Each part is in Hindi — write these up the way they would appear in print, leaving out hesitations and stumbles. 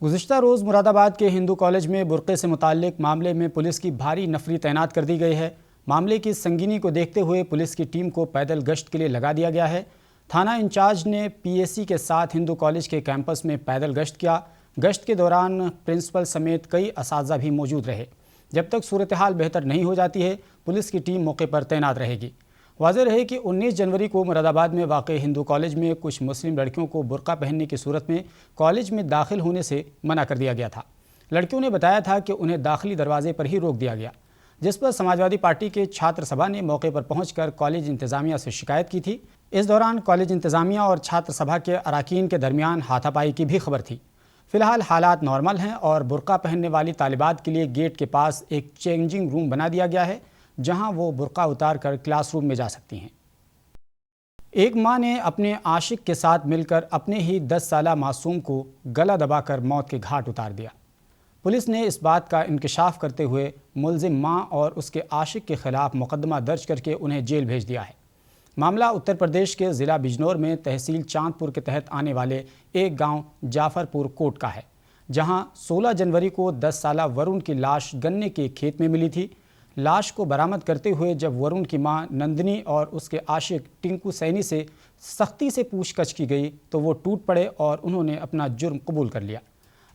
गुज़िश्ता रोज़ मुरादाबाद के हिंदू कॉलेज में बुर्क़े से मुताल्लिक मामले में पुलिस की भारी नफरी तैनात कर दी गई है। मामले की संगीनी को देखते हुए पुलिस की टीम को पैदल गश्त के लिए लगा दिया गया है। थाना इंचार्ज ने पीएसी के साथ हिंदू कॉलेज के कैंपस में पैदल गश्त किया। गश्त के दौरान प्रिंसिपल समेत कई असातिज़ा भी मौजूद रहे। जब तक सूरत हाल बेहतर नहीं हो जाती है, पुलिस की टीम मौके पर तैनात रहेगी। वाज़ेह रहे कि 19 जनवरी को मुरादाबाद में वाक़ हिंदू कॉलेज में कुछ मुस्लिम लड़कियों को बुर्का पहनने की सूरत में कॉलेज में दाखिल होने से मना कर दिया गया था। लड़कियों ने बताया था कि उन्हें दाखिली दरवाजे पर ही रोक दिया गया, जिस पर समाजवादी पार्टी के छात्र सभा ने मौके पर पहुंचकर कॉलेज इंतज़ामिया से शिकायत की थी। इस दौरान कॉलेज इंतज़ामिया और छात्र सभा के अरकान के दरमियान हाथापाई की भी खबर थी। फ़िलहाल हालात नॉर्मल हैं और बुर्का पहनने वाली तालिबात के लिए गेट के पास एक चेंजिंग रूम बना दिया गया है, जहां वो बुर्का उतार कर क्लासरूम में जा सकती हैं। एक मां ने अपने आशिक के साथ मिलकर अपने ही 10 साला मासूम को गला दबाकर मौत के घाट उतार दिया। पुलिस ने इस बात का इंकशाफ करते हुए मुलजिम मां और उसके आशिक के खिलाफ मुकदमा दर्ज करके उन्हें जेल भेज दिया है। मामला उत्तर प्रदेश के ज़िला बिजनौर में तहसील चांदपुर के तहत आने वाले एक गांव जाफरपुर कोट का है, जहां 16 जनवरी को 10 साला वरुण की लाश गन्ने के खेत में मिली थी। लाश को बरामद करते हुए जब वरुण की मां नंदिनी और उसके आशिक टिंकू सैनी से सख्ती से पूछताछ की गई तो वो टूट पड़े और उन्होंने अपना जुर्म कबूल कर लिया।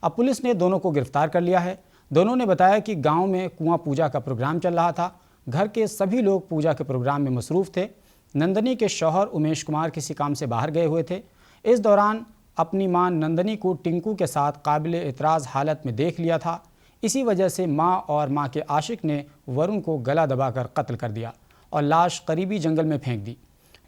अब पुलिस ने दोनों को गिरफ्तार कर लिया है। दोनों ने बताया कि गांव में कुआं पूजा का प्रोग्राम चल रहा था। घर के सभी लोग पूजा के प्रोग्राम में मसरूफ़ थे। नंदिनी के शौहर उमेश कुमार किसी काम से बाहर गए हुए थे। इस दौरान अपनी मां नंदिनी को टिंकू के साथ काबिल एतराज़ हालत में देख लिया था। इसी वजह से मां और मां के आशिक ने वरुण को गला दबाकर कत्ल कर दिया और लाश करीबी जंगल में फेंक दी।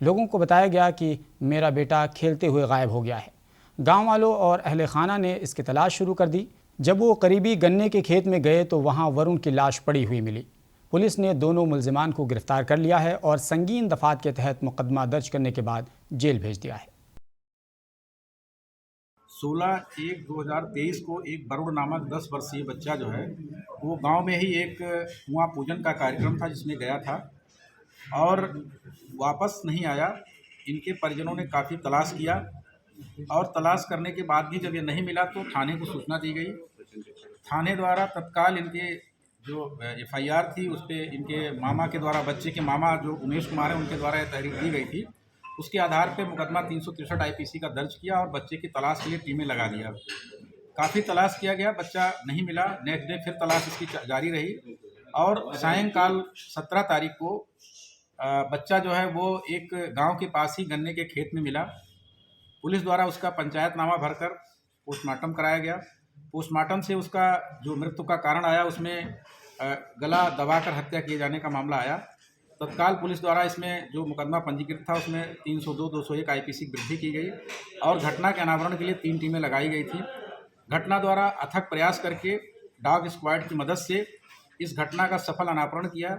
लोगों को बताया गया कि मेरा बेटा खेलते हुए गायब हो गया है। गांव वालों और अहले खाना ने इसकी तलाश शुरू कर दी। जब वो करीबी गन्ने के खेत में गए तो वहां वरुण की लाश पड़ी हुई मिली। पुलिस ने दोनों मुलजिमान को गिरफ्तार कर लिया है और संगीन दफात के तहत मुकदमा दर्ज करने के बाद जेल भेज दिया है। 16/1/2023 को एक वरुण नामक 10 वर्षीय बच्चा जो है वो गांव में ही एक कुआं पूजन का कार्यक्रम था जिसमें गया था और वापस नहीं आया। इनके परिजनों ने काफ़ी तलाश किया और तलाश करने के बाद भी जब ये नहीं मिला तो थाने को सूचना दी गई। थाने द्वारा तत्काल इनके जो FIR थी उस पर इनके मामा के द्वारा, बच्चे के मामा जो उमेश कुमार हैं उनके द्वारा यह तहरीर दी गई थी। उसके आधार पे मुकदमा 363 IPC का दर्ज किया और बच्चे की तलाश के लिए टीमें लगा दिया। काफ़ी तलाश किया गया, बच्चा नहीं मिला। नेक्स्ट डे फिर तलाश इसकी जारी रही और सायंकाल 17 तारीख को बच्चा जो है वो एक गांव के पास ही गन्ने के खेत में मिला। पुलिस द्वारा उसका पंचायतनामा भरकर पोस्टमार्टम कराया गया। पोस्टमार्टम से उसका जो मृत्यु का कारण आया उसमें गला दबाकर हत्या किए जाने का मामला आया। तत्काल पुलिस द्वारा इसमें जो मुकदमा पंजीकृत था उसमें 302, 201 IPC की वृद्धि की गई और घटना के अनावरण के लिए 3 टीमें लगाई गई थी। घटना द्वारा अथक प्रयास करके डॉग स्क्वाड की मदद से इस घटना का सफल अनावरण किया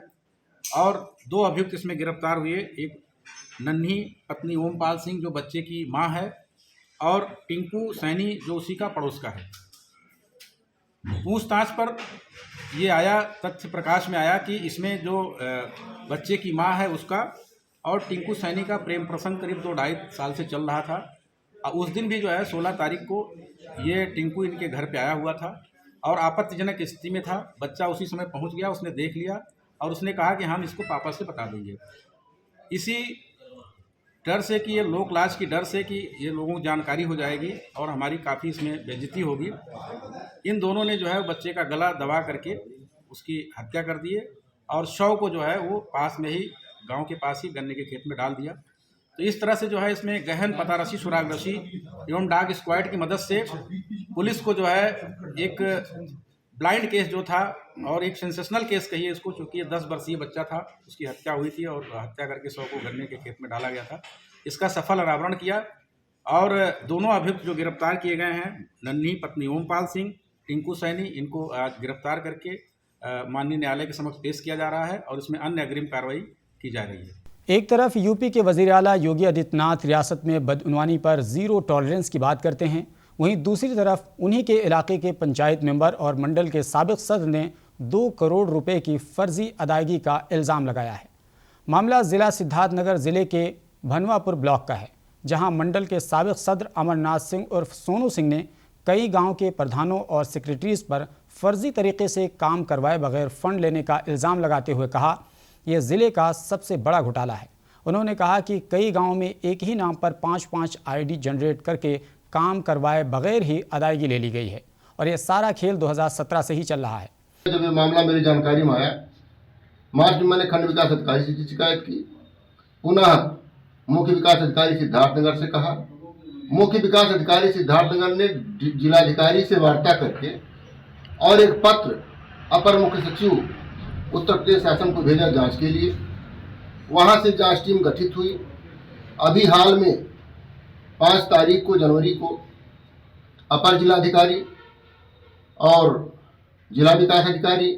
और 2 अभियुक्त इसमें गिरफ्तार हुए। एक नन्ही पत्नी ओमपाल सिंह जो बच्चे की मां है और टिंकू सैनी जो उसी का पड़ोस का है। पूछताछ पर ये आया, तथ्य प्रकाश में आया कि इसमें जो बच्चे की मां है उसका और टिंकू सैनी का प्रेम प्रसंग करीब 2-2.5 साल से चल रहा था। उस दिन भी जो है 16 तारीख को ये टिंकू इनके घर पे आया हुआ था और आपत्तिजनक स्थिति में था। बच्चा उसी समय पहुंच गया, उसने देख लिया और उसने कहा कि हम इसको पापा से बता देंगे। इसी डर से कि ये लोक लाज की डर से कि ये लोगों को जानकारी हो जाएगी और हमारी काफ़ी इसमें बेइज्जती होगी, इन दोनों ने जो है बच्चे का गला दबा करके उसकी हत्या कर दिए और शव को जो है वो पास में ही गांव के पास ही गन्ने के खेत में डाल दिया। तो इस तरह से जो है इसमें गहन पतारसी, सुरागरसी एवं डॉग स्क्वाड की मदद से पुलिस को जो है एक ब्लाइंड केस जो था और एक सेंसेशनल केस कहिए इसको, चूँकि ये 10 वर्षीय बच्चा था, उसकी हत्या हुई थी और हत्या करके शव को गन्ने के खेत में डाला गया था, इसका सफल अनावरण किया और दोनों अभियुक्त जो गिरफ्तार किए गए हैं, नन्ही पत्नी ओमपाल सिंह, टिंकू सैनी, इनको आज गिरफ्तार करके माननीय न्यायालय के समक्ष पेश किया जा रहा है और इसमें अन्य अग्रिम कार्रवाई की जा रही है। एक तरफ यूपी के वज़ीर आला योगी आदित्यनाथ रियासत में बदउनवानी पर ज़ीरो टॉलरेंस की बात करते हैं, वहीं दूसरी तरफ उन्हीं के इलाके के पंचायत मेंबर और मंडल के साबिक सदर ने 2 करोड़ रुपए की फर्जी अदायगी का इल्ज़ाम लगाया है। मामला ज़िला सिद्धार्थनगर ज़िले के भनवापुर ब्लॉक का है, जहां मंडल के साबिक सदर अमरनाथ सिंह उर्फ सोनू सिंह ने कई गांव के प्रधानों और सेक्रेटरीज पर फर्जी तरीके से काम करवाए बगैर फंड लेने का इल्ज़ाम लगाते हुए कहा, यह ज़िले का सबसे बड़ा घोटाला है। उन्होंने कहा कि कई गांवों में एक ही नाम पर 5-5 आईडी जनरेट करके काम करवाए बगैर ही अदायगी ले ली गई है और यह सारा खेल 2017 से ही चल रहा है। जब ये मामला मेरी जानकारी में आया, मार्च में मैंने खंड विकास अधिकारी से शिकायत की, पुनः मुख्य विकास अधिकारी सिद्धार्थनगर से कहा। मुख्य विकास अधिकारी सिद्धार्थनगर ने जिलाधिकारी से वार्ता करके और एक पत्र अपर मुख्य सचिव उत्तर प्रदेश शासन को भेजा जांच के लिए। वहां से जांच टीम गठित हुई। अभी हाल में 5 तारीख को जनवरी को अपर जिलाधिकारी और जिला विकास अधिकारी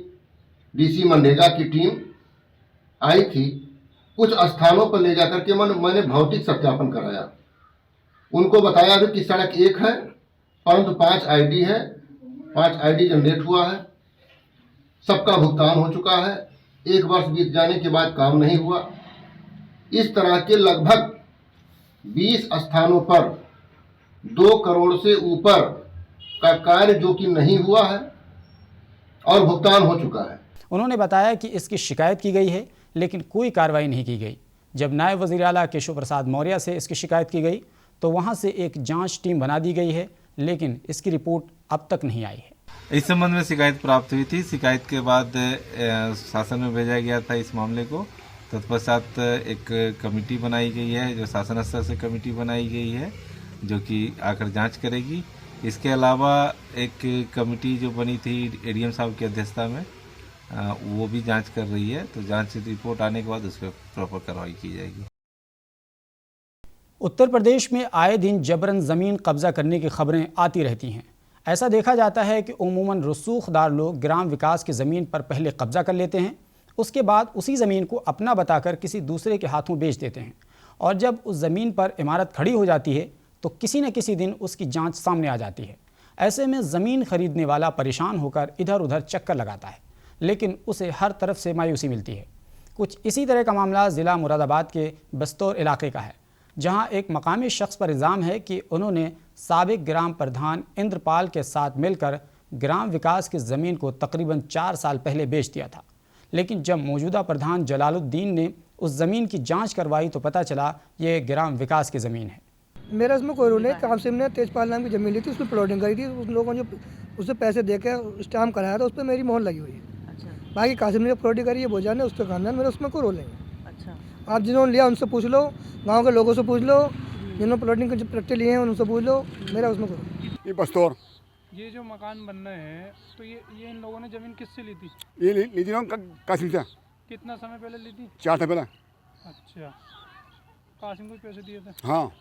डीसी मनरेगा की टीम आई थी। कुछ स्थानों पर ले जाकर के मैंने भौतिक सत्यापन कराया। उनको बताया भी कि सड़क एक है परंतु 5 आईडी है, 5 आईडी जनरेट हुआ है, सबका भुगतान हो चुका है, 1 वर्ष बीत जाने के बाद काम नहीं हुआ। इस तरह के लगभग 20 स्थानों पर 2 करोड़ से ऊपर का कार्य जो कि नहीं हुआ है और भुगतान हो चुका है। उन्होंने बताया कि इसकी शिकायत की गई है लेकिन कोई कार्रवाई नहीं की गई। जब नायब वज़ीर आला केशव प्रसाद मौर्य से इसकी शिकायत की गई तो वहां से एक जांच टीम बना दी गई है, लेकिन इसकी रिपोर्ट अब तक नहीं आई है। इस संबंध में शिकायत प्राप्त हुई थी। शिकायत के बाद शासन में भेजा गया था इस मामले को। तत्पश्चात एक कमेटी बनाई गई है, जो शासन स्तर से कमेटी बनाई गई है जो कि आकर जांच करेगी। इसके अलावा एक कमेटी जो बनी थी एडीएम साहब की अध्यक्षता में, वो भी जांच कर रही है। तो जांच रिपोर्ट आने के बाद उस पर प्रॉपर कार्रवाई की जाएगी। उत्तर प्रदेश में आए दिन जबरन ज़मीन कब्जा करने की खबरें आती रहती हैं। ऐसा देखा जाता है कि उमूमन रसूखदार लोग ग्राम विकास की ज़मीन पर पहले कब्जा कर लेते हैं, उसके बाद उसी ज़मीन को अपना बताकर किसी दूसरे के हाथों बेच देते हैं और जब उस ज़मीन पर इमारत खड़ी हो जाती है तो किसी न किसी दिन उसकी जांच सामने आ जाती है। ऐसे में ज़मीन खरीदने वाला परेशान होकर इधर उधर चक्कर लगाता है, लेकिन उसे हर तरफ से मायूसी मिलती है। कुछ इसी तरह का मामला ज़िला मुरादाबाद के बस्तौर इलाके का है, जहां एक मकामी शख्स पर इल्ज़ाम है कि उन्होंने साबिक ग्राम प्रधान इंद्रपाल के साथ मिलकर ग्राम विकास की ज़मीन को तकरीबन 4 साल पहले बेच दिया था। लेकिन जब मौजूदा प्रधान जलालुद्दीन ने उस ज़मीन की जांच करवाई तो पता चला ये ग्राम विकास की ज़मीन है। मेरा इसमें कोई रोल नहीं। कासिम ने तेजपाल नाम की ज़मीन ली थी, उसमें प्लॉटिंग करी थी। उन लोगों ने जो उससे पैसे देकर स्टाम्प कराया था उस पर मेरी मोहर लगी हुई है। अच्छा। बाकी कासिम ने जो प्लॉटिंग करी है वो जाने, उसका खानदान, मेरा उसमें कोई रोल नहीं है। अच्छा। आप जिन्होंने लिया उनसे पूछ लो, गाँव के लोगों से पूछ लो, जिन्होंने प्लॉटिंग के प्रट्टे लिए हैं उनसे पूछ लो, मेरा उसमें कोई। ये बस्तौर, ये जो मकान बन रहे हैं तो ये इन लोगों ने ज़मीन किससे ली थी? ये ली थी ना कासिम से। कितना समय पहले ली थी? 4 साल पहले। अच्छा, कासिम को पैसे दिए थे? हाँ।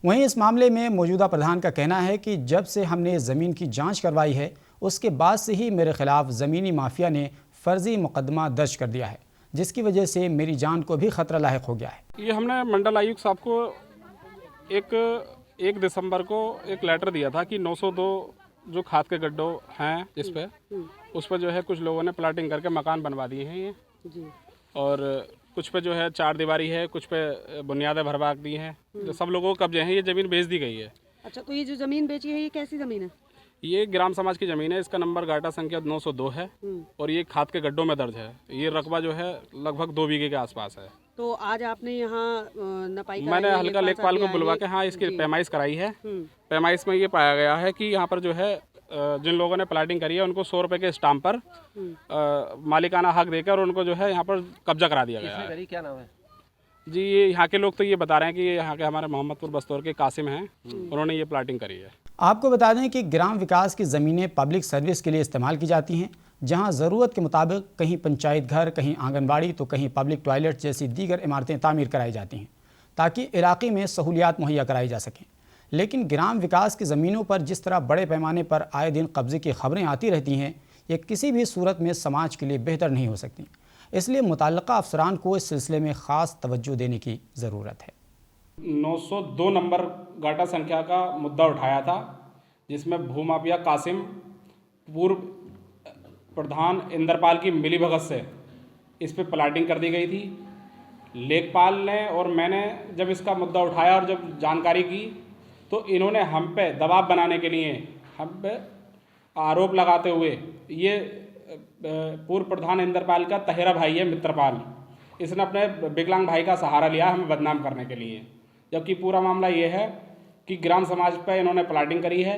वहीं इस मामले में मौजूदा प्रधान का कहना है कि जब से हमने ज़मीन की जांच करवाई है उसके बाद से ही मेरे खिलाफ ज़मीनी माफिया ने फ़र्जी मुकदमा दर्ज कर दिया है, जिसकी वजह से मेरी जान को भी ख़तरा लायक हो गया है। ये हमने मंडल आयुक्त साहब को 1 दिसंबर को एक लेटर दिया था कि 902 जो खाद के गड्ढों हैं इस पे, उस पर जो है कुछ लोगों ने प्लाटिंग करके मकान बनवा दिए हैं ये जी। और कुछ पे जो है 4 दीवारी है, कुछ पे बुनियादें भरवा दी हैं। जो सब लोगों को कब्जे हैं, ये ज़मीन बेच दी गई है। अच्छा, तो ये जो ज़मीन बेची है ये कैसी ज़मीन है? ये ग्राम समाज की ज़मीन है। इसका नंबर गाटा संख्या 902 है और ये खाद के गड्ढों में दर्ज है। ये रकबा जो है लगभग 2 बीघे के आसपास है। तो आज आपने यहाँ नपाई मैंने हल्का लेखपाल को बुलवा के हाँ इसकी पैमाइश कराई है। पैमाइश में ये पाया गया है कि यहाँ पर जो है जिन लोगों ने प्लाटिंग करी है उनको 100 रुपये के स्टाम्प पर मालिकाना हक देकर उनको जो है यहाँ पर कब्जा करा दिया गया है। क्या नाम है जी? ये यहाँ के लोग तो ये बता रहे हैं कि ये यहाँ के हमारे मोहम्मदपुर बस्तौर के कासिम हैं, उन्होंने ये प्लाटिंग करी है। आपको बता दें कि ग्राम विकास की ज़मीनें पब्लिक सर्विस के लिए इस्तेमाल की जाती हैं, जहां ज़रूरत के मुताबिक कहीं पंचायत घर, कहीं आंगनबाड़ी तो कहीं पब्लिक टॉयलेट जैसी दीगर इमारतें तामीर कराई जाती हैं ताकि इलाके में सहूलियात मुहैया कराई जा सकें। लेकिन ग्राम विकास की ज़मीनों पर जिस तरह बड़े पैमाने पर आए दिन कब्जे की खबरें आती रहती हैं, ये किसी भी सूरत में समाज के लिए बेहतर नहीं हो सकती। इसलिए मुतल्लिका अफसरान को इस सिलसिले में ख़ास तवज्जो देने की ज़रूरत है। 902 नंबर गाटा संख्या का मुद्दा उठाया था, जिसमें भूमाफिया कासिम पूर्व प्रधान इंद्रपाल की मिलीभगत से इस पे प्लाटिंग कर दी गई थी। लेखपाल ने और मैंने जब इसका मुद्दा उठाया और जब जानकारी की तो इन्होंने हम पे दबाव बनाने के लिए हम पे आरोप लगाते हुए ये पूर्व प्रधान इंद्रपाल का तहेरा भाई है मित्रपाल, इसने अपने विकलांग भाई का सहारा लिया हमें बदनाम करने के लिए। जबकि पूरा मामला ये है कि ग्राम समाज पे इन्होंने प्लाटिंग करी है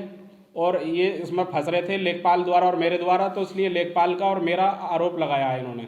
और ये इसमें फंस रहे थे लेखपाल द्वारा और मेरे द्वारा, तो इसलिए लेखपाल का और मेरा आरोप लगाया है इन्होंने।